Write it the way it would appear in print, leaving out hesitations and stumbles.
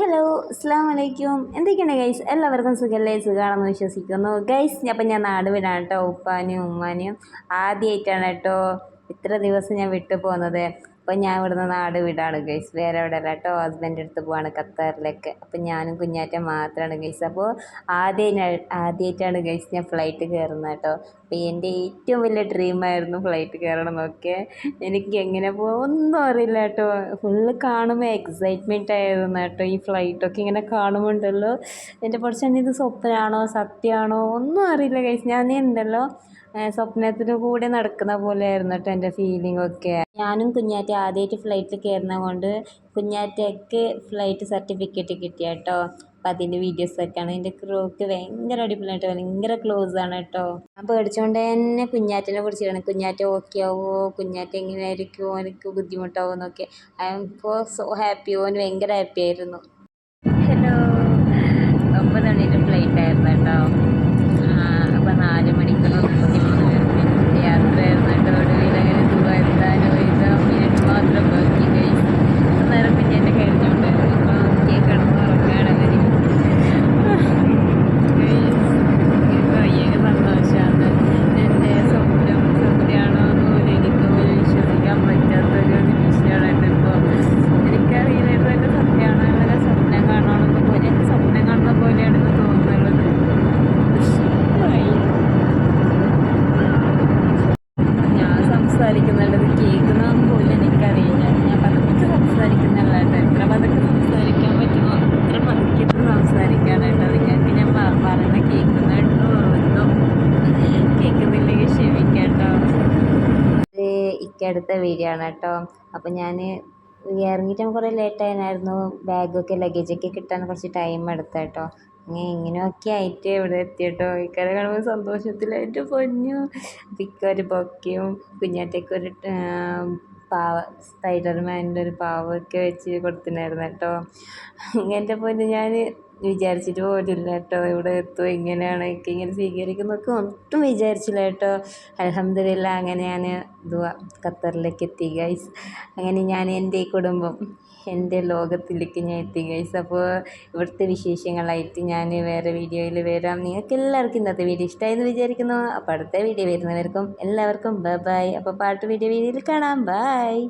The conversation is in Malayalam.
ഹലോ അസ്സാം വലൈക്കും. എന്തൊക്കെയുണ്ട് ഗൈസ്? എല്ലാവർക്കും സുഖമല്ലേ? സുഖമാണെന്ന് വിശ്വസിക്കുന്നു ഗൈസ്. അപ്പം ഞാൻ നാട് വിടാണ് കേട്ടോ. ഉപ്പാനെയും ഉമ്മാനെയും ആദ്യമായിട്ടാണ് കേട്ടോ ഇത്ര ദിവസം ഞാൻ വിട്ടു പോകുന്നത്. അപ്പം ഞാൻ ഇവിടുന്ന് നാട് വിടാണ് ഗൈസ്. വേറെ എവിടെ അല്ല കേട്ടോ, ഹസ്ബൻഡ് അടുത്ത് പോവാണ് ഖത്തറിലേക്ക്. അപ്പം ഞാനും കുഞ്ഞാറ്റം മാത്രമാണ് ഗൈസ്. അപ്പോൾ ആദ്യമായിട്ടാണ് ഗൈസ് ഞാൻ ഫ്ലൈറ്റ് കയറുന്നത് കേട്ടോ. അപ്പോൾ എൻ്റെ ഏറ്റവും വലിയ ഡ്രീമായിരുന്നു ഫ്ലൈറ്റ് കയറണം എന്നൊക്കെ. എനിക്ക് എങ്ങനെ പോകും ഒന്നും അറിയില്ല കേട്ടോ. ഫുള്ള് കാണുമ്പോൾ എക്സൈറ്റ്മെൻറ്റ് ആയിരുന്നു കേട്ടോ. ഈ ഫ്ലൈറ്റൊക്കെ ഇങ്ങനെ കാണുമ്പോണ്ടല്ലോ എൻ്റെ പഠിച്ച ഇത് സ്വപ്നമാണോ സത്യമാണോ ഒന്നും അറിയില്ല ഗൈസ്. ഞാൻ ഉണ്ടല്ലോ സ്വപ്നത്തിൻ്റെ കൂടെ നടക്കുന്ന പോലെ ആയിരുന്നു കേട്ടോ എൻ്റെ ഫീലിംഗ് ഒക്കെ. ഞാനും കുഞ്ഞാറ്റ ആദ്യമായിട്ട് ഫ്ലൈറ്റിൽ കയറുന്നത് കൊണ്ട് കുഞ്ഞാറ്റയ്ക്ക് ഫ്ലൈറ്റ് സർട്ടിഫിക്കറ്റ് കിട്ടിയ കേട്ടോ. അപ്പം അതിൻ്റെ വീഡിയോസൊക്കെയാണ്. എൻ്റെ ക്രൂക്ക് ഭയങ്കര അടിപൊളിയായിട്ട് ഭയങ്കര ക്ലോസ് ആണ് കേട്ടോ. ഞാൻ പേടിച്ചുകൊണ്ട് തന്നെ കുഞ്ഞാറ്റനെ പിടിച്ചിട്ടാണ്. കുഞ്ഞാറ്റ ഓക്കെ ആവുമോ, കുഞ്ഞാറ്റ എങ്ങനെയായിരിക്കുമോ, എനിക്ക് ബുദ്ധിമുട്ടാവുമോ എന്നൊക്കെ. I M so happy. ഓൻ ഭയങ്കര ഹാപ്പി ആയിരുന്നു. ഹലോ, 9 മണിയുടെ ഫ്ലൈറ്റ് ആയിരുന്നു കേട്ടോ. അപ്പം 4 മണിക്കൂർ 33 യാത്രയായിരുന്നു കേട്ടോ. ഒടുവിൽ അങ്ങനെ എത്താനും 1 മിനിറ്റ് മാത്രം ബാക്കി ഗൈസ്. അന്നേരം പിന്നെ എൻ്റെ കഴിഞ്ഞുകൊണ്ട് ഓക്കെ കിടന്ന് ഉറങ്ങാണ് അവർ. ഭയങ്കര സന്തോഷമാണ്. എൻ്റെ സത്യമാണോ എന്ന് പോലും എനിക്ക് പോലും വിശ്വസിക്കാൻ പറ്റാത്തൊരു നിമിഷമാണ് കേട്ടോ. ഇപ്പോൾ എനിക്കറിയില്ലായിരുന്നു എൻ്റെ സത്യമാണോ എന്നല്ല, സ്വപ്നം കാണണമെന്ന് പോലെ എൻ്റെ സ്വപ്നം കാണുന്ന പോലെയാണ് ഇത് തോന്നുന്നത്. ഞാൻ സംസാരിക്കുന്നുള്ളത് കേൾക്കുന്നതെന്ന് പോലും എനിക്കറിയില്ല. ഞാൻ പതുക്കെ സംസാരിക്കുന്നതല്ലാട്ടോ. എത്ര പതുക്കെ സംസാരിക്കാൻ പറ്റുമോ അത്ര പതുക്കിയിട്ട് സംസാരിക്കാനായിട്ടോ. നിങ്ങൾക്ക് ഞാൻ പറയുന്നത് കേൾക്കുന്നുണ്ടോ എന്തോ, കേൾക്കുന്നില്ലെങ്കിൽ ക്ഷമിക്കാട്ടോ. ഇത് ഇക്കടുത്ത വീഡിയോ ആണ് കേട്ടോ. അപ്പം ഞാൻ ഇറങ്ങിയിട്ട് കുറേ ലേറ്റായിരുന്നു. ബാഗൊക്കെ ലഗേജൊക്കെ കിട്ടാൻ കുറച്ച് ടൈം എടുത്ത കേട്ടോ. ഇങ്ങനെയൊക്കെ ആയിട്ട് ഇവിടെ എത്തിയിട്ടോ. ഇക്കരെ കാണുമ്പോൾ സന്തോഷത്തിലായിട്ട് പൊന്നു. ഇക്കൊരു ബൊക്കയും കുഞ്ഞാറ്റയ്ക്കൊരു സ്പൈഡർമാൻ്റെ ഒരു പാവൊക്കെ വെച്ച് കൊടുത്തിട്ടുണ്ടായിരുന്നു കേട്ടോ. ഇങ്ങനത്തെ പൊന്നു ഞാൻ വിചാരിച്ചിട്ട് പോലില്ല കേട്ടോ. ഇവിടെ എത്തുമോ, ഇങ്ങനെയാണ് ഇങ്ങനെ സ്വീകരിക്കുന്നതൊക്കെ ഒട്ടും വിചാരിച്ചില്ല കേട്ടോ. അൽഹംദുലില്ലാ അങ്ങനെ ഞാൻ ഖത്തറിലേക്ക് എത്തി ഗൈസ്. അങ്ങനെ ഞാൻ എൻ്റെ ഈ കുടുംബം എൻ്റെ ലോകത്തിലേക്ക് ഞാൻ എത്തി ഗൈസ്. അപ്പോൾ ഇവിടുത്തെ വിശേഷങ്ങളായിട്ട് ഞാൻ വേറെ വീഡിയോയിൽ വരാം. നിങ്ങൾക്ക് എല്ലാവർക്കും ഇന്നത്തെ വീഡിയോ ഇഷ്ടമായെന്ന് വിചാരിക്കുന്നു. അപ്പോൾ അടുത്ത വീഡിയോ വരുന്നവർക്കും എല്ലാവർക്കും ബൈ. അപ്പോൾ പാട്ട് വീഡിയോയിൽ കാണാം. ബൈ.